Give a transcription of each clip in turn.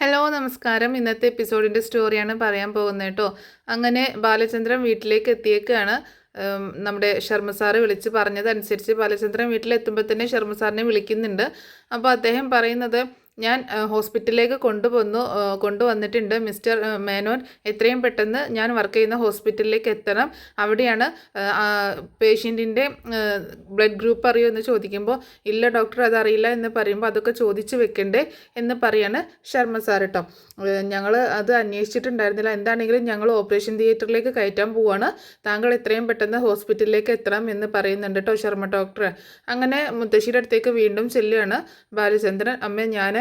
Hello നമസ്കാരം. ഇന്നത്തെ എപ്പിസോഡിൻ്റെ സ്റ്റോറിയാണ് പറയാൻ പോകുന്നത് കേട്ടോ. അങ്ങനെ ബാലചന്ദ്രൻ വീട്ടിലേക്ക് എത്തിയേക്കാണ്. നമ്മുടെ ശർമ്മ സാറ് വിളിച്ച് പറഞ്ഞതനുസരിച്ച് ബാലചന്ദ്രൻ വീട്ടിലെത്തുമ്പോൾ തന്നെ ശർമ്മ സാറിനെ വിളിക്കുന്നുണ്ട്. അപ്പോൾ അദ്ദേഹം പറയുന്നത്, ഞാൻ ഹോസ്പിറ്റലിലേക്ക് കൊണ്ടുവന്നിട്ടുണ്ട് മിസ്റ്റർ മേനോൻ. എത്രയും പെട്ടെന്ന് ഞാൻ വർക്ക് ചെയ്യുന്ന ഹോസ്പിറ്റലിലേക്ക് എത്തണം. അവിടെയാണ് പേഷ്യൻറ്റിൻ്റെ ബ്ലഡ് ഗ്രൂപ്പ് അറിയുമോ എന്ന് ചോദിക്കുമ്പോൾ, ഇല്ല ഡോക്ടർ അതറിയില്ല എന്ന് പറയുമ്പോൾ, അതൊക്കെ ചോദിച്ച് വെക്കണ്ടേ എന്ന് പറയാണ് ശർമ്മ സാർ കേട്ടോ. ഞങ്ങൾ അത് അന്വേഷിച്ചിട്ടുണ്ടായിരുന്നില്ല. എന്താണെങ്കിലും ഞങ്ങൾ ഓപ്പറേഷൻ തിയേറ്ററിലേക്ക് കയറ്റാൻ പോവുകയാണ്. താങ്കൾ എത്രയും പെട്ടെന്ന് ഹോസ്പിറ്റലിലേക്ക് എത്തണം എന്ന് പറയുന്നുണ്ട് കേട്ടോ ശർമ്മ ഡോക്ടർ. അങ്ങനെ മുത്തശ്ശിയുടെ അടുത്തേക്ക് വീണ്ടും ചെല്ലുകയാണ് ബാലചന്ദ്രൻ. അമ്മ ഞാൻ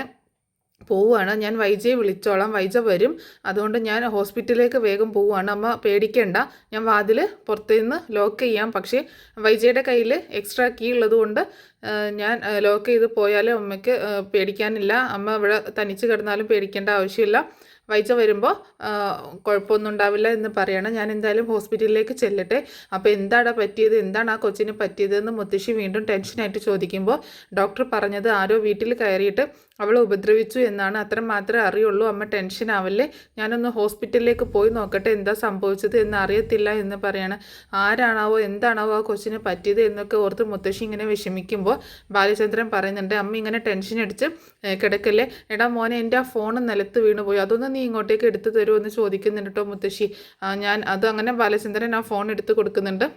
പോവുകയാണ്, ഞാൻ വൈജയെ വിളിച്ചോളാം, വൈജ വരും, അതുകൊണ്ട് ഞാൻ ഹോസ്പിറ്റലിലേക്ക് വേഗം പോവുകയാണ്, അമ്മ പേടിക്കേണ്ട, ഞാൻ വാതിൽ പുറത്തു നിന്ന് ലോക്ക് ചെയ്യാം, പക്ഷേ വൈജയുടെ കയ്യിൽ എക്സ്ട്രാ കീ ഉള്ളതുകൊണ്ട് ഞാൻ ലോക്ക് ചെയ്ത് പോയാലും അമ്മയ്ക്ക് പേടിക്കാനില്ല, അമ്മ ഇവിടെ തനിച്ച് കിടന്നാലും പേടിക്കേണ്ട ആവശ്യമില്ല, വൈജ വരുമ്പോൾ കുഴപ്പമൊന്നും ഉണ്ടാവില്ല എന്ന് പറയണം. ഞാൻ എന്തായാലും ഹോസ്പിറ്റലിലേക്ക് ചെല്ലട്ടെ. അപ്പോൾ എന്താണ് പറ്റിയത്, എന്താണ് ആ കൊച്ചിന് പറ്റിയതെന്ന് മുത്തശ്ശി വീണ്ടും ടെൻഷനായിട്ട് ചോദിക്കുമ്പോൾ, ഡോക്ടർ പറഞ്ഞത് ആരോ വീട്ടിൽ കയറിയിട്ട് അവളെ ഉപദ്രവിച്ചു എന്നാണ്, അത്ര മാത്രമേ അറിയുള്ളൂ, അമ്മ ടെൻഷൻ ആവല്ലേ, ഞാനൊന്ന് ഹോസ്പിറ്റലിലേക്ക് പോയി നോക്കട്ടെ എന്താ സംഭവിച്ചത് എന്ന് അറിയത്തില്ല എന്ന് പറയണം. ആരാണാവോ എന്താണാവോ ആ കൊച്ചിന് പറ്റിയത് എന്നൊക്കെ ഓർത്ത് മുത്തശ്ശി ഇങ്ങനെ വിഷമിക്കുമ്പോൾ ബാലചന്ദ്രൻ പറയുന്നുണ്ട്, അമ്മ ഇങ്ങനെ ടെൻഷൻ അടിച്ച് കിടക്കല്ലേ, എടാ മോനെ എൻ്റെ ആ ഫോൺ നിലത്ത് വീണുപോയി, അതൊന്ന് നീ ഇങ്ങോട്ടേക്ക് എടുത്തു തരുമോ എന്ന് ചോദിക്കുന്നുണ്ട് കേട്ടോ മുത്തശ്ശി. ഞാൻ അത് അങ്ങനെ ബാലചന്ദ്രൻ ആ ഫോൺ എടുത്ത് കൊടുക്കുന്നുണ്ട്.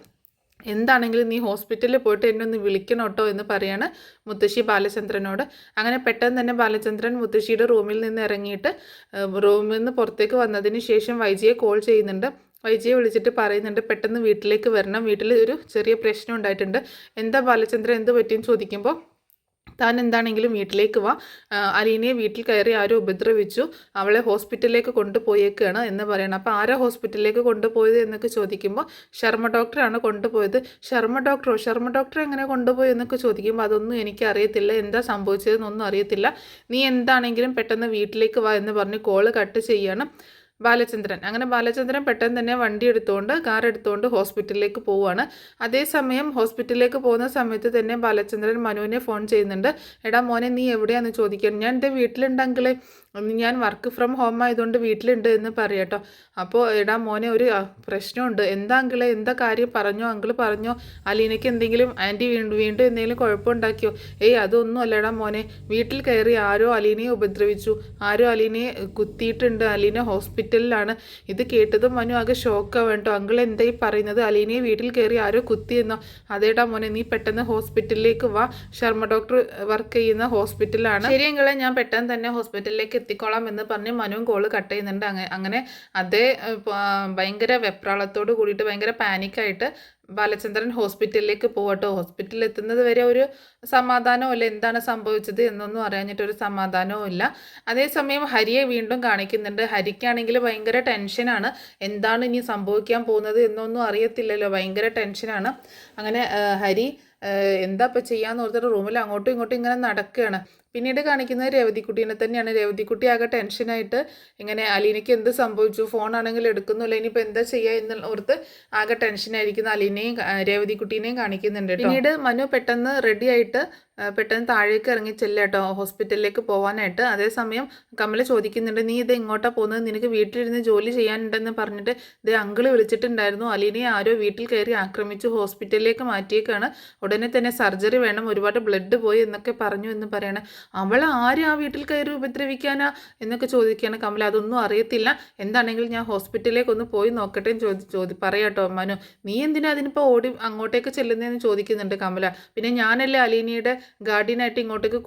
എന്താണെങ്കിലും നീ ഹോസ്പിറ്റലിൽ പോയിട്ട് എന്നെ ഒന്ന് വിളിക്കണം കേട്ടോ എന്ന് പറയാണ് മുത്തശ്ശി ബാലചന്ദ്രനോട്. അങ്ങനെ പെട്ടെന്ന് തന്നെ ബാലചന്ദ്രൻ മുത്തശ്ശിയുടെ റൂമിൽ നിന്ന് ഇറങ്ങിയിട്ട് റൂമിൽ നിന്ന് പുറത്തേക്ക് വന്നതിന് ശേഷം വൈജിയെ കോൾ ചെയ്യുന്നുണ്ട്. വൈജിയെ വിളിച്ചിട്ട് പറയുന്നുണ്ട്, പെട്ടെന്ന് വീട്ടിലേക്ക് വരണം, വീട്ടിൽ ഒരു ചെറിയ പ്രശ്നം ഉണ്ടായിട്ടുണ്ട്. എന്താ ബാലചന്ദ്രൻ എന്ത് പറ്റിയെന്ന് ചോദിക്കുമ്പോൾ, താൻ എന്താണെങ്കിലും വീട്ടിലേക്ക് വാ, അലീനയെ വീട്ടിൽ കയറി ആരോ ഉപദ്രവിച്ചു, അവളെ ഹോസ്പിറ്റലിലേക്ക് കൊണ്ടുപോയേക്കാണ് എന്ന് പറയണം. അപ്പോൾ ആരാ ഹോസ്പിറ്റലിലേക്ക് കൊണ്ടുപോയത് എന്നൊക്കെ ചോദിക്കുമ്പോൾ, ശർമ്മ ഡോക്ടറാണ് കൊണ്ടുപോയത്. ശർമ്മ ഡോക്ടർ എങ്ങനെ കൊണ്ടുപോയി എന്നൊക്കെ ചോദിക്കുമ്പോൾ, അതൊന്നും എനിക്ക് അറിയത്തില്ല, എന്താ സംഭവിച്ചതെന്നൊന്നും അറിയത്തില്ല, നീ എന്താണെങ്കിലും പെട്ടെന്ന് വീട്ടിലേക്ക് വാ എന്ന് പറഞ്ഞ് കോള് കട്ട് ചെയ്യണം ബാലചന്ദ്രൻ. അങ്ങനെ ബാലചന്ദ്രൻ പെട്ടെന്ന് തന്നെ കാർ എടുത്തുകൊണ്ട് ഹോസ്പിറ്റലിലേക്ക് പോവുകയാണ്. അതേസമയം ഹോസ്പിറ്റലിലേക്ക് പോകുന്ന സമയത്ത് തന്നെ ബാലചന്ദ്രൻ മനുവിനെ ഫോൺ ചെയ്യുന്നുണ്ട്. എടാ മോനെ നീ എവിടെയാണെന്ന് ചോദിക്കണം. ഞാൻ എൻ്റെ വീട്ടിലുണ്ടെങ്കിലേ, ഞാൻ വർക്ക് ഫ്രം ഹോം ആയതുകൊണ്ട് വീട്ടിലുണ്ട് എന്ന് പറയട്ടോ. അപ്പോൾ എടാ മോനെ ഒരു പ്രശ്നമുണ്ട്, എന്താ അങ്കിളെ, എന്താ കാര്യം, അങ്കിള് പറഞ്ഞോ, അലീനയ്ക്ക് എന്തെങ്കിലും ആൻറ്റി വീണ്ടും എന്തെങ്കിലും കുഴപ്പമുണ്ടാക്കിയോ? അതൊന്നും അല്ലടാ മോനെ, വീട്ടിൽ കയറി ആരോ അലീനയെ ഉപദ്രവിച്ചു, ആരോ അലീനയെ കുത്തിയിട്ടുണ്ട്, അലീന ഹോസ്പിറ്റലിലാണ്. ഇത് കേട്ടതും മനു ആകെ ഷോക്കാണ് വേണ്ടോ. അങ്കിൾ എന്തായി പറയുന്നത്, അലീനയെ വീട്ടിൽ കയറി ആരോ കുത്തിയെന്നോ? അതേടാ മോനെ, നീ പെട്ടെന്ന് ഹോസ്പിറ്റലിലേക്ക് വാ, ശർമ്മ ഡോക്ടർ വർക്ക് ചെയ്യുന്ന ഹോസ്പിറ്റലാണ്. ശരി അങ്കിളെ, ഞാൻ പെട്ടെന്ന് തന്നെ ഹോസ്പിറ്റലിലേക്ക് എത്തിക്കോളാം എന്ന് പറഞ്ഞ് മനുവും കോള് കട്ട് ചെയ്യുന്നുണ്ട്. അങ്ങനെ അതേ ഭയങ്കര വെപ്രാളത്തോട് കൂടിയിട്ട് ഭയങ്കര പാനിക്കായിട്ട് ബാലചന്ദ്രൻ ഹോസ്പിറ്റലിലേക്ക് പോകട്ടോ. ഹോസ്പിറ്റലിൽ എത്തുന്നത് വരെ ഒരു സമാധാനവും ഇല്ല, എന്താണ് സംഭവിച്ചത് എന്നൊന്നും അറിയാഞ്ഞിട്ടൊരു സമാധാനവും ഇല്ല. അതേസമയം ഹരിയെ വീണ്ടും കാണിക്കുന്നുണ്ട്. ഹരിക്കാണെങ്കിൽ ഭയങ്കര ടെൻഷനാണ്, എന്താണ് ഇനി സംഭവിക്കാൻ പോകുന്നത് എന്നൊന്നും അറിയത്തില്ലല്ലോ, ഭയങ്കര ടെൻഷനാണ്. അങ്ങനെ ഹരി എന്താ ഇപ്പം ചെയ്യാന്ന് ഓർത്തിട്ട് റൂമിൽ അങ്ങോട്ടും ഇങ്ങോട്ടും ഇങ്ങനെ നടക്കുകയാണ്. പിന്നീട് കാണിക്കുന്നത് രേവതിക്കുട്ടീനെ തന്നെയാണ്. രേവതിക്കുട്ടി ആകെ ടെൻഷനായിട്ട് ഇങ്ങനെ അലീനയ്ക്ക് എന്ത് സംഭവിച്ചു, ഫോണാണെങ്കിൽ എടുക്കുന്നില്ല, ഇനിയിപ്പോൾ എന്താ ചെയ്യുക എന്ന് ഓർത്ത് ആകെ ടെൻഷനായിരിക്കുന്ന അലീനയും രേവതിക്കുട്ടീനെയും കാണിക്കുന്നുണ്ട്. പിന്നീട് മനു പെട്ടെന്ന് റെഡി ആയിട്ട് പെട്ടെന്ന് താഴേക്ക് ഇറങ്ങി ചെല്ലേട്ടോ ഹോസ്പിറ്റലിലേക്ക് പോകാനായിട്ട്. അതേസമയം കമല ചോദിക്കുന്നുണ്ട്, നീ ഇത് എങ്ങോട്ടാണ് പോകുന്നത്, നിനക്ക് വീട്ടിലിരുന്ന് ജോലി ചെയ്യാനുണ്ടെന്ന് പറഞ്ഞിട്ട് ഇത് അങ്കിള് വിളിച്ചിട്ടുണ്ടായിരുന്നു, അലീനയെ ആരോ വീട്ടിൽ കയറി ആക്രമിച്ചു, ഹോസ്പിറ്റലിലേക്ക് മാറ്റിയേക്കാണ്, ഉടനെ തന്നെ സർജറി വേണം, ഒരുപാട് ബ്ലഡ് പോയി എന്നൊക്കെ പറഞ്ഞു എന്ന് പറയണം. അവൾ ആരും ആ വീട്ടിൽ കയറി ഉപദ്രവിക്കാനാ എന്നൊക്കെ ചോദിക്കുകയാണ് കമല. അതൊന്നും അറിയത്തില്ല, എന്താണെങ്കിലും ഞാൻ ഹോസ്പിറ്റലിലേക്ക് ഒന്ന് പോയി നോക്കട്ടെ പറയാട്ടോ മനു. നീ എന്തിനാ അതിനിപ്പോൾ ഓടി അങ്ങോട്ടേക്ക് ചെല്ലുന്നതെന്ന് ചോദിക്കുന്നുണ്ട് കമല. പിന്നെ ഞാനല്ലേ അലീനയുടെ ഗാർഡിയനായിട്ട് ഇങ്ങോട്ടേക്ക്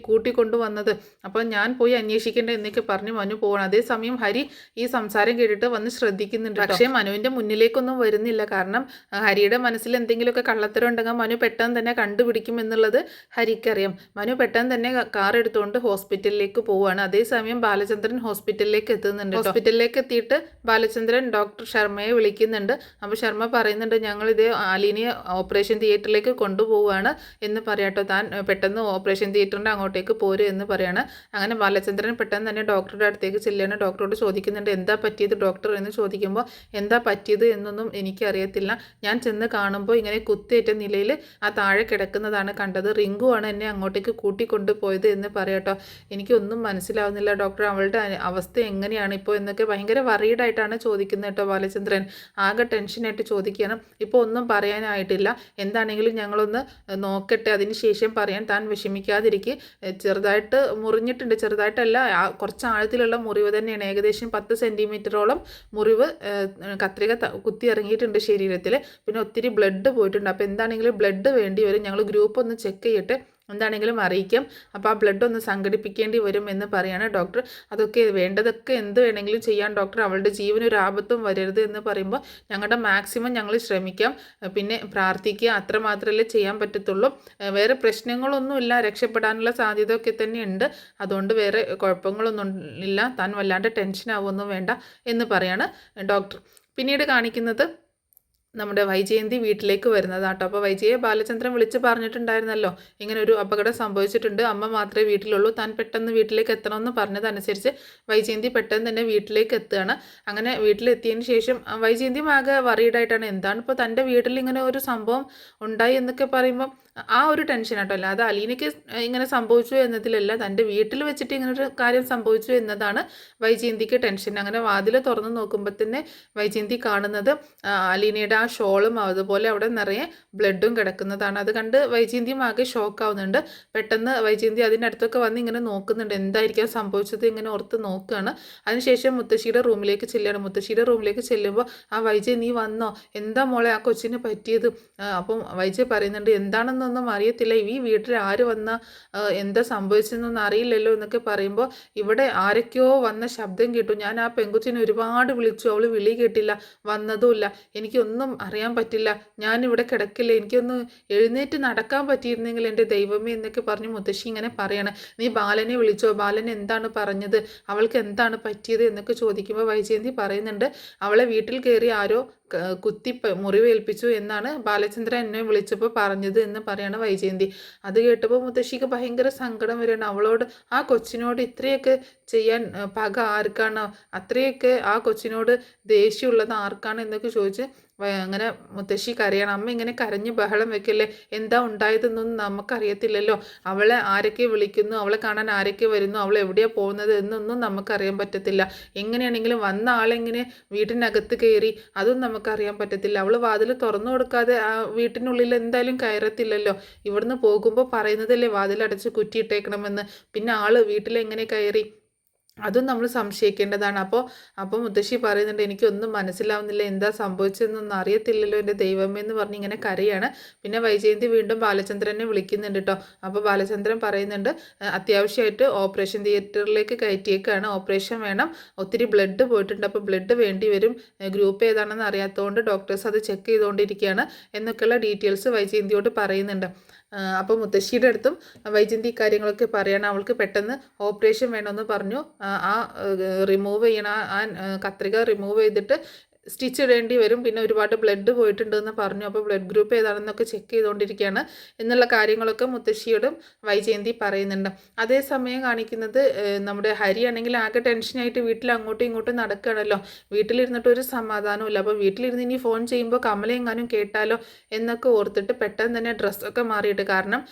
കൂട്ടിക്കൊണ്ടു വന്നത്, അപ്പോൾ ഞാൻ പോയി അന്വേഷിക്കേണ്ട എന്നൊക്കെ പറഞ്ഞ് മനു പോകണം. അതേസമയം ഹരി ഈ സംസാരം കേട്ടിട്ട് വന്ന് ശ്രദ്ധിക്കുന്നുണ്ട്. പക്ഷേ മനുവിൻ്റെ മുന്നിലേക്കൊന്നും വരുന്നില്ല, കാരണം ഹരിയുടെ മനസ്സിൽ എന്തെങ്കിലുമൊക്കെ കള്ളത്തരം ഉണ്ടെങ്കിൽ മനു പെട്ടെന്ന് തന്നെ കണ്ടുപിടിക്കും എന്നുള്ളത് ഹരിക്കറിയാം. മനു പെട്ടെന്ന് തന്നെ കാർ എടുത്തുകൊണ്ട് ഹോസ്പിറ്റലിലേക്ക് പോവുകയാണ്. അതേസമയം ബാലചന്ദ്രൻ ഹോസ്പിറ്റലിലേക്ക് എത്തുന്നുണ്ട്. ഹോസ്പിറ്റലിലേക്ക് എത്തിയിട്ട് ബാലചന്ദ്രൻ ഡോക്ടർ ശർമ്മയെ വിളിക്കുന്നുണ്ട്. അപ്പോൾ ശർമ്മ പറയുന്നുണ്ട്, ഞങ്ങളിത് അലീനയെ ഓപ്പറേഷൻ തിയേറ്ററിലേക്ക് കൊണ്ടുപോവുകയാണ് എന്ന് പറയാട്ടോ, താൻ പെട്ടെന്ന് ഓപ്പറേഷൻ തിയേറ്ററിൻ്റെ അങ്ങോട്ടേക്ക് പോരും എന്ന് പറയാണ്. അങ്ങനെ ബാലചന്ദ്രൻ പെട്ടെന്ന് തന്നെ ഡോക്ടറുടെ അടുത്തേക്ക് ചെല്ലുകയാണ്. ഡോക്ടറോട് ചോദിക്കുന്നുണ്ട്, എന്താ പറ്റിയത് ഡോക്ടർ എന്ന് ചോദിക്കുമ്പോൾ, എന്താ പറ്റിയത് എന്നൊന്നും എനിക്കറിയത്തില്ല, ഞാൻ ചെന്ന് കാണുമ്പോൾ ഇങ്ങനെ കുത്തേറ്റ നിലയിൽ ആ താഴെ കിടക്കുന്നതാണ് കണ്ടത്, റിങ്കുവാണ് എന്നെ അങ്ങോട്ടേക്ക് കൂട്ടിക്കൊണ്ട് പോയത് എന്ന് പറയാട്ടോ. എനിക്കൊന്നും മനസ്സിലാവുന്നില്ല ഡോക്ടർ, അവളുടെ അവസ്ഥ എങ്ങനെയാണ് ഇപ്പോൾ എന്നൊക്കെ ഭയങ്കര വറീഡായിട്ടാണ് ചോദിക്കുന്നത് കേട്ടോ ബാലചന്ദ്രൻ. ആകെ ടെൻഷനായിട്ട് ചോദിക്കുകയാണ്. ഇപ്പോൾ ഒന്നും പറയാനായിട്ടില്ല, എന്താണെങ്കിലും ഞങ്ങളൊന്ന് നോക്കട്ടെ, അതിന് ശേഷം പറയാൻ, താൻ വിഷമിക്കാതിരിക്കുക. ചെറുതായിട്ട് മുറിഞ്ഞിട്ടുണ്ട്, ചെറുതായിട്ടല്ല, കുറച്ച് ആഴത്തിലുള്ള മുറിവ് തന്നെയാണ്. ഏകദേശം 10 സെൻറ്റിമീറ്ററോളം മുറിവ് കത്രിക കുത്തി ഇറങ്ങിയിട്ടുണ്ട് ശരീരത്തിൽ. പിന്നെ ഒത്തിരി ബ്ലഡ് പോയിട്ടുണ്ട്. അപ്പോൾ എന്താണെങ്കിലും ബ്ലഡ് വേണ്ടി വരും, ഞങ്ങൾ ഗ്രൂപ്പ് ഒന്ന് ചെക്ക് ചെയ്യട്ടെ, എന്താണെങ്കിലും അറിയിക്കാം. അപ്പോൾ ആ ബ്ലഡ് ഒന്ന് സംഘടിപ്പിക്കേണ്ടി വരും എന്ന് പറയാണ് ഡോക്ടർ. അതൊക്കെ വേണ്ടതൊക്കെ എന്ത് വേണമെങ്കിലും ചെയ്യാൻ ഡോക്ടർ, അവളുടെ ജീവനൊരു ആപത്തും വരരുത് എന്ന് പറയുമ്പോൾ ഞങ്ങളുടെ മാക്സിമം ഞങ്ങൾ ശ്രമിക്കാം, പിന്നെ പ്രാർത്ഥിക്കുക, അത്ര മാത്രമല്ലേ ചെയ്യാൻ പറ്റത്തുള്ളൂ. വേറെ പ്രശ്നങ്ങളൊന്നുമില്ല, രക്ഷപ്പെടാനുള്ള സാധ്യത ഒക്കെ തന്നെയുണ്ട്, അതുകൊണ്ട് വേറെ കുഴപ്പങ്ങളൊന്നും ഇല്ല, താൻ വല്ലാണ്ട് ടെൻഷനാവൊന്നും വേണ്ട എന്ന് പറയാണ് ഡോക്ടർ. പിന്നീട് കാണിക്കുന്നത് നമ്മുടെ വൈജയന്തി വീട്ടിലേക്ക് വരുന്നതാട്ടോ. അപ്പോൾ വൈജയെ ബാലചന്ദ്രൻ വിളിച്ച് പറഞ്ഞിട്ടുണ്ടായിരുന്നല്ലോ, ഇങ്ങനെ ഒരു അപകടം സംഭവിച്ചിട്ടുണ്ട്, അമ്മ മാത്രമേ വീട്ടിലുള്ളൂ, താൻ പെട്ടെന്ന് വീട്ടിലേക്ക് എത്തണമെന്ന് പറഞ്ഞതനുസരിച്ച് വൈജയന്തി പെട്ടെന്ന് തന്നെ വീട്ടിലേക്ക് എത്തുകയാണ്. അങ്ങനെ വീട്ടിലെത്തിയതിന് ശേഷം വൈജയന്തി ആകെ വറീഡായിട്ടാണ്, എന്താണ് ഇപ്പോൾ തൻ്റെ വീട്ടിൽ ഇങ്ങനെ ഒരു സംഭവം ഉണ്ടായി എന്നൊക്കെ പറയുമ്പം ആ ഒരു ടെൻഷനാട്ടോ. അല്ല, അത് അലീനയ്ക്ക് ഇങ്ങനെ സംഭവിച്ചു എന്നതിലല്ല, തൻ്റെ വീട്ടിൽ വെച്ചിട്ട് ഇങ്ങനൊരു കാര്യം സംഭവിച്ചു എന്നതാണ് വൈജയന്തിക്ക് ടെൻഷൻ. അങ്ങനെ വാതിൽ തുറന്ന് നോക്കുമ്പോൾ തന്നെ വൈജയന്തി കാണുന്നത് അലീനയുടെ ആ ഷോളും അതുപോലെ അവിടെ നിറയെ ബ്ലഡും കിടക്കുന്നതാണ്. അത് കണ്ട് വൈജയന്തിയും ആകെ ഷോക്കാവുന്നുണ്ട്. പെട്ടെന്ന് വൈജയന്തി അതിനടുത്തൊക്കെ വന്ന് ഇങ്ങനെ നോക്കുന്നുണ്ട്, എന്തായിരിക്കാം സംഭവിച്ചത് ഇങ്ങനെ ഓർത്ത് നോക്കുകയാണ്. അതിനുശേഷം മുത്തശ്ശിയുടെ റൂമിലേക്ക് ചെല്ലുകയാണ്. മുത്തശ്ശിയുടെ റൂമിലേക്ക് ചെല്ലുമ്പോൾ ആ വൈജയ്, നീ വന്നോ, എന്താ മോളെ ആ കൊച്ചിന് പറ്റിയത്? അപ്പം വൈജയ് പറയുന്നുണ്ട്, എന്താണെന്നൊന്നും അറിയത്തില്ല, ഈ വീട്ടിൽ ആര് വന്ന എന്താ സംഭവിച്ചതെന്നൊന്നും അറിയില്ലല്ലോ എന്നൊക്കെ പറയുമ്പോൾ, ഇവിടെ ആരൊക്കെയോ വന്ന ശബ്ദം കേട്ടു, ഞാൻ ആ പെങ്കുച്ചിനെ ഒരുപാട് വിളിച്ചു, അവൾ വിളി കേട്ടില്ല, വന്നതുമില്ല, എനിക്കൊന്നും അറിയാൻ പറ്റില്ല, ഞാനിവിടെ കിടക്കില്ല, എനിക്കൊന്ന് എഴുന്നേറ്റ് നടക്കാൻ പറ്റിയിരുന്നെങ്കിൽ എൻ്റെ ദൈവമേ എന്നൊക്കെ പറഞ്ഞ് മുത്തശ്ശി ഇങ്ങനെ പറയാണ്. നീ ബാലനെ വിളിച്ചോ, ബാലൻ എന്താണ് പറഞ്ഞത്, അവൾക്ക് എന്താണ് പറ്റിയത് എന്നൊക്കെ ചോദിക്കുമ്പോൾ വൈജയന്തി പറയുന്നുണ്ട്, അവളെ വീട്ടിൽ കയറി ആരോ കുത്തി മുറിവേൽപ്പിച്ചു എന്നാണ് ബാലചന്ദ്രൻ എന്നെ വിളിച്ചപ്പോൾ പറഞ്ഞത് എന്ന് പറയാണ് വൈജയന്തി. അത് കേട്ടപ്പോൾ മുത്തശ്ശിക്ക് ഭയങ്കര സങ്കടം വരികയാണ്. അവളോട്, ആ കൊച്ചിനോട് ഇത്രയൊക്കെ ചെയ്യാൻ പക ആർക്കാണ്, അത്രയൊക്കെ ആ കൊച്ചിനോട് ദേഷ്യമുള്ളത് ആർക്കാണ് എന്നൊക്കെ ചോദിച്ച് അങ്ങനെ മുത്തശ്ശി കരയണം. അമ്മ ഇങ്ങനെ കരഞ്ഞ് ബഹളം വെക്കല്ലേ, എന്താ ഉണ്ടായതെന്നൊന്നും നമുക്കറിയത്തില്ലല്ലോ, അവളെ ആരൊക്കെ വിളിക്കുന്നു, അവളെ കാണാൻ ആരൊക്കെ വരുന്നു, അവൾ എവിടെയാണ് പോകുന്നത് എന്നൊന്നും നമുക്കറിയാൻ പറ്റത്തില്ല, എങ്ങനെയാണെങ്കിലും വന്ന ആളെങ്ങനെ വീട്ടിനകത്ത് കയറി അതും നമുക്കറിയാൻ പറ്റത്തില്ല, അവൾ വാതിൽ തുറന്നു കൊടുക്കാതെ ആ വീട്ടിനുള്ളിൽ എന്തായാലും കയറത്തില്ലല്ലോ, ഇവിടുന്ന് പോകുമ്പോൾ പറയുന്നതല്ലേ വാതിലടച്ച് കുറ്റിയിട്ടേക്കണമെന്ന്, പിന്നെ ആൾ വീട്ടിലെങ്ങനെ കയറി, അതും നമ്മൾ സംശയിക്കേണ്ടതാണ്. അപ്പോൾ മുത്തശ്ശി പറയുന്നുണ്ട്, എനിക്കൊന്നും മനസ്സിലാവുന്നില്ല, എന്താ സംഭവിച്ചതെന്നൊന്നും അറിയത്തില്ലല്ലോ എൻ്റെ ദൈവമേ എന്ന് പറഞ്ഞ് ഇങ്ങനെ കരയാണ്. പിന്നെ വൈജയന്തി വീണ്ടും ബാലചന്ദ്രനെ വിളിക്കുന്നുണ്ട് കേട്ടോ. അപ്പോൾ ബാലചന്ദ്രൻ പറയുന്നുണ്ട്, അത്യാവശ്യമായിട്ട് ഓപ്പറേഷൻ തിയേറ്ററിലേക്ക് കയറ്റിയേക്കാണ്, ഓപ്പറേഷൻ വേണം, ഒത്തിരി ബ്ലഡ് പോയിട്ടുണ്ട്, അപ്പോൾ ബ്ലഡ് വേണ്ടി വരും, ഗ്രൂപ്പ് ഏതാണെന്ന് അറിയാത്തതുകൊണ്ട് ഡോക്ടേഴ്സ് അത് ചെക്ക് ചെയ്തുകൊണ്ടിരിക്കുകയാണ് എന്നൊക്കെയുള്ള ഡീറ്റെയിൽസ് വൈജയന്തിയോട് പറയുന്നുണ്ട്. അപ്പോൾ മുത്തശ്ശിയുടെ അടുത്തും വൈജയന്തി കാര്യങ്ങളൊക്കെ പറയണം, അവൾക്ക് പെട്ടെന്ന് ഓപ്പറേഷൻ വേണമെന്ന് പറഞ്ഞു, ആ റിമൂവ് ചെയ്യണ ആ കത്രിക റിമൂവ് ചെയ്തിട്ട് സ്റ്റിച്ച് ഇടേണ്ടി വരും, പിന്നെ ഒരുപാട് ബ്ലഡ് പോയിട്ടുണ്ടെന്ന് പറഞ്ഞു, അപ്പോൾ ബ്ലഡ് ഗ്രൂപ്പ് ഏതാണെന്നൊക്കെ ചെക്ക് ചെയ്തുകൊണ്ടിരിക്കുകയാണ് എന്നുള്ള കാര്യങ്ങളൊക്കെ മുത്തശ്ശിയോടും വൈജയന്തി പറയുന്നുണ്ട്. അതേസമയം കാണിക്കുന്നത് നമ്മുടെ ഹരിയാണെങ്കിൽ ആകെ ടെൻഷനായിട്ട് വീട്ടിൽ അങ്ങോട്ടും ഇങ്ങോട്ടും നടക്കുകയാണല്ലോ, വീട്ടിലിരുന്നിട്ട് ഒരു സമാധാനമില്ല. അപ്പോൾ വീട്ടിലിരുന്ന് ഇനി ഫോൺ ചെയ്യുമ്പോൾ കമലെങ്ങാനും കേട്ടാലോ എന്നൊക്കെ ഓർത്തിട്ട് പെട്ടെന്ന് തന്നെ ഡ്രസ്സൊക്കെ മാറിയിട്ട്, കാരണം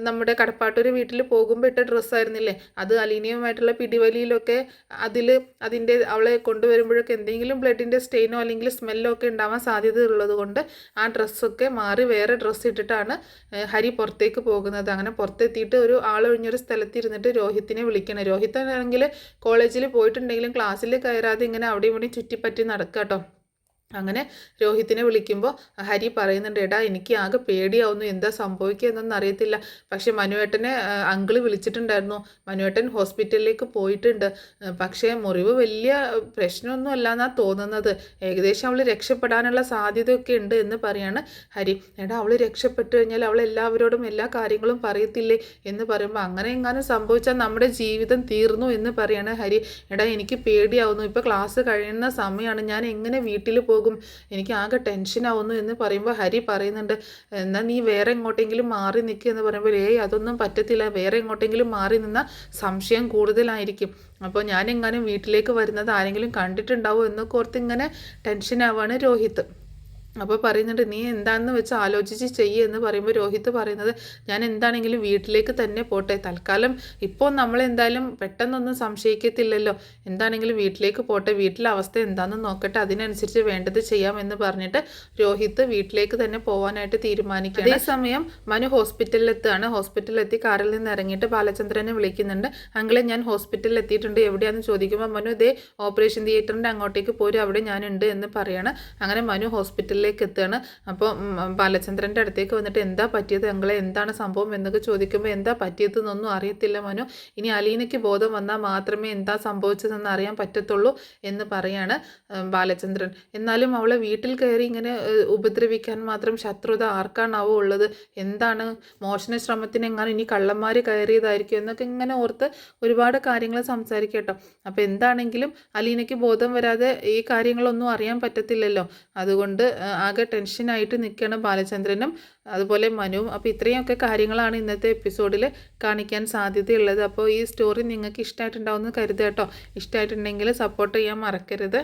നമ്മുടെ കടപ്പാട്ടൂർ വീട്ടിൽ പോകുമ്പോൾ ഇട്ട ഡ്രസ്സായിരുന്നില്ലേ, അത് അലീനയുമായിട്ടുള്ള പിടിവലിയിലൊക്കെ അതിൻ്റെ അവളെ കൊണ്ടുവരുമ്പോഴൊക്കെ എന്തെങ്കിലും ബ്ലഡിൻ്റെ സ്റ്റെയിനോ അല്ലെങ്കിൽ സ്മെല്ലോ ഒക്കെ ഉണ്ടാവാൻ സാധ്യത ഉള്ളത് കൊണ്ട് ആ ഡ്രസ്സൊക്കെ മാറി വേറെ ഡ്രസ്സ് ഇട്ടിട്ടാണ് ഹരി പുറത്തേക്ക് പോകുന്നത്. അങ്ങനെ പുറത്തെത്തിയിട്ട് ഒരു ആളൊഴിഞ്ഞൊരു സ്ഥലത്തിരുന്നിട്ട് രോഹിത്തിനെ വിളിക്കണം. രോഹിത്താണെങ്കിൽ കോളേജിൽ പോയിട്ടുണ്ടെങ്കിലും ക്ലാസ്സിൽ കയറാതെ ഇങ്ങനെ അവിടെയും ഇവിടെയും ചുറ്റിപ്പറ്റി നടക്കുക കേട്ടോ. അങ്ങനെ രോഹിത്തിനെ വിളിക്കുമ്പോൾ ഹരി പറയുന്നുണ്ട്, എടാ എനിക്ക് ആകെ പേടിയാവുന്നു, എന്താ സംഭവിക്കുക എന്നൊന്നും അറിയത്തില്ല, പക്ഷെ മനുവേട്ടനെ അങ്കിള് വിളിച്ചിട്ടുണ്ടായിരുന്നു, മനുവേട്ടൻ ഹോസ്പിറ്റലിലേക്ക് പോയിട്ടുണ്ട്, പക്ഷേ മുറിവ് വലിയ പ്രശ്നമൊന്നും അല്ല എന്നാണ് തോന്നുന്നത്, ഏകദേശം അവൾ രക്ഷപ്പെടാനുള്ള സാധ്യതയൊക്കെ ഉണ്ട് എന്ന് പറയാണ് ഹരി. എടാ അവൾ രക്ഷപ്പെട്ടു കഴിഞ്ഞാൽ അവൾ എല്ലാവരോടും എല്ലാ കാര്യങ്ങളും പറയത്തില്ലേ എന്ന് പറയുമ്പോൾ, അങ്ങനെ എങ്ങാനും സംഭവിച്ചാൽ നമ്മുടെ ജീവിതം തീർന്നു എന്ന് പറയാണ് ഹരി. എടാ എനിക്ക് പേടിയാവുന്നു, ഇപ്പോൾ ക്ലാസ് കഴിയുന്ന സമയമാണ്, ഞാൻ എങ്ങനെ വീട്ടിൽ പോകും, എനിക്ക് ആകെ ടെൻഷനാവുന്നു എന്ന് പറയുമ്പോൾ ഹരി പറയുന്നുണ്ട്, എന്നാൽ നീ വേറെ എങ്ങോട്ടെങ്കിലും മാറി നിൽക്കുക എന്ന് പറയുമ്പോൾ, അതൊന്നും പറ്റത്തില്ല, വേറെ എങ്ങോട്ടെങ്കിലും മാറി നിന്നാൽ സംശയം കൂടുതലായിരിക്കും, അപ്പോൾ ഞാനെങ്ങാനും വീട്ടിലേക്ക് വരുന്നത് ആരെങ്കിലും കണ്ടിട്ടുണ്ടാവും എന്നൊക്കെ ഓർത്ത് ഇങ്ങനെ ടെൻഷനാവാണ് രോഹിത്ത്. അപ്പോൾ പറയുന്നുണ്ട് നീ എന്താണെന്ന് വെച്ച് ആലോചിച്ച് ചെയ്യുക എന്ന് പറയുമ്പോൾ രോഹിത് പറയുന്നത് ഞാൻ എന്താണെങ്കിലും വീട്ടിലേക്ക് തന്നെ പോട്ടെ, തൽക്കാലം ഇപ്പോൾ നമ്മളെന്തായാലും പെട്ടെന്നൊന്നും സംശയിക്കത്തില്ലല്ലോ, എന്താണെങ്കിലും വീട്ടിലേക്ക് പോട്ടെ, വീട്ടിലെ അവസ്ഥ എന്താണെന്ന് നോക്കട്ടെ, അതിനനുസരിച്ച് വേണ്ടത് ചെയ്യാമെന്ന് പറഞ്ഞിട്ട് രോഹിത് വീട്ടിലേക്ക് തന്നെ പോകാനായിട്ട് തീരുമാനിക്കുക. അതേസമയം മനു ഹോസ്പിറ്റലിലെത്തുകയാണ്. ഹോസ്പിറ്റലിലെത്തി കാറിൽ നിന്ന് ഇറങ്ങിയിട്ട് ബാലചന്ദ്രനെ വിളിക്കുന്നുണ്ട്. അങ്കിളെ ഞാൻ ഹോസ്പിറ്റലിൽ എത്തിയിട്ടുണ്ട്, എവിടെയാണെന്ന് ചോദിക്കുമ്പോൾ മനു ഇതേ ഓപ്പറേഷൻ തിയേറ്ററിൻ്റെ അങ്ങോട്ടേക്ക് പോരും, അവിടെ ഞാനുണ്ട് എന്ന് പറയാണ്. അങ്ങനെ മനു ഹോസ്പിറ്റലിലേക്ക് എത്തുകയാണ്. അപ്പോൾ ബാലചന്ദ്രൻ്റെ അടുത്തേക്ക് വന്നിട്ട് എന്താ പറ്റിയത് അങ്കിളെ, എന്താണ് സംഭവം എന്നൊക്കെ ചോദിക്കുമ്പോൾ എന്താ പറ്റിയതെന്നൊന്നും അറിയത്തില്ല മനു, ഇനി അലീനയ്ക്ക് ബോധം വന്നാൽ മാത്രമേ എന്താ സംഭവിച്ചതെന്ന് അറിയാൻ പറ്റത്തുള്ളൂ എന്ന് പറയാണ് ബാലചന്ദ്രൻ. എന്നാലും അവളെ വീട്ടിൽ കയറി ഇങ്ങനെ ഉപദ്രവിക്കാൻ മാത്രം ശത്രുത ആർക്കാണാവോ ഉള്ളത്, എന്താണ് മോഷണ ശ്രമത്തിനെങ്ങാനും ഇനി കള്ളന്മാർ കയറിയതായിരിക്കും എന്നൊക്കെ ഇങ്ങനെ ഓർത്ത് ഒരുപാട് കാര്യങ്ങൾ സംസാരിക്കുക കേട്ടോ. അപ്പോൾ എന്താണെങ്കിലും അലീനയ്ക്ക് ബോധം വരാതെ ഈ കാര്യങ്ങളൊന്നും അറിയാൻ പറ്റത്തില്ലല്ലോ, അതുകൊണ്ട് ആകെ ടെൻഷനായിട്ട് നിൽക്കുകയാണ് ബാലചന്ദ്രനും അതുപോലെ മനുവും. അപ്പോൾ ഇത്രയൊക്കെ കാര്യങ്ങളാണ് ഇന്നത്തെ എപ്പിസോഡിൽ കാണിക്കാൻ സാധ്യതയുള്ളത്. അപ്പോൾ ഈ സ്റ്റോറി നിങ്ങൾക്ക് ഇഷ്ടമായിട്ടുണ്ടാവുമെന്ന് കരുതുക കേട്ടോ. ഇഷ്ടമായിട്ടുണ്ടെങ്കിൽ സപ്പോർട്ട് ചെയ്യാൻ മറക്കരുത്.